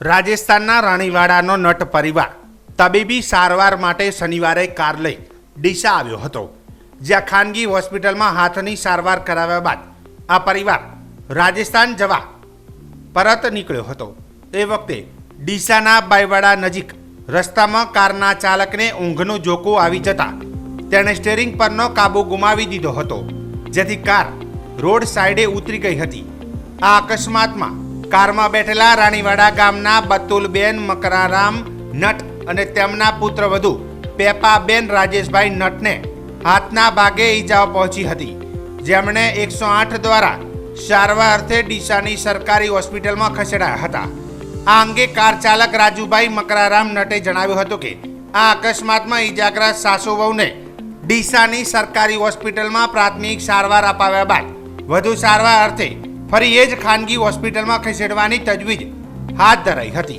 રાજસ્થાનના રાણીવાડાનો નટ પરિવાર તબીબી સારવાર માટે શનિવારે કાર લઈ ડીસા આવ્યો હતો, જ્યાં ખાનગી હોસ્પિટલમાં હાથની સારવાર કરાવ્યા બાદ આ પરિવાર રાજસ્થાન જવા પરત નીકળ્યો હતો। એ વખતે ડીસાના બાયવાડા નજીક રસ્તામાં કારના ચાલકને ઊંઘનું ઝોકું આવી જતા તેણે સ્ટીયરિંગ પરનો કાબુ ગુમાવી દીધો હતો, જેથી કાર રોડ સાઈડે ઉતરી ગઈ હતી। આ અકસ્માતમાં કારમાં બેઠેલા રાણીવાડા ગામના બતુલબેન મકરારામ નટ અને તેમના પુત્રવધુ પેપાબેન રાજેશભાઈ નટને હાથના ભાગે ઈજાઓ પહોંચી હતી, જેમણે 108 દ્વારા સારવાર અર્થે ડીસાની સરકારી હોસ્પિટલમાં ખસેડાયા હતા। આ અંગે કાર ચાલક રાજુભાઈ મકરારામ નટે જણાવ્યું હતું કે આ અકસ્માતમાં ઈજાગ્રસ્ત સાસુ વહુને ડીસાની સરકારી હોસ્પિટલમાં પ્રાથમિક સારવાર અપાવ્યા બાદ વધુ સારવાર અર્થે ફરી એ જ ખાનગી હોસ્પિટલમાં ખસેડવાની તજવીજ હાથ ધરાઈ હતી।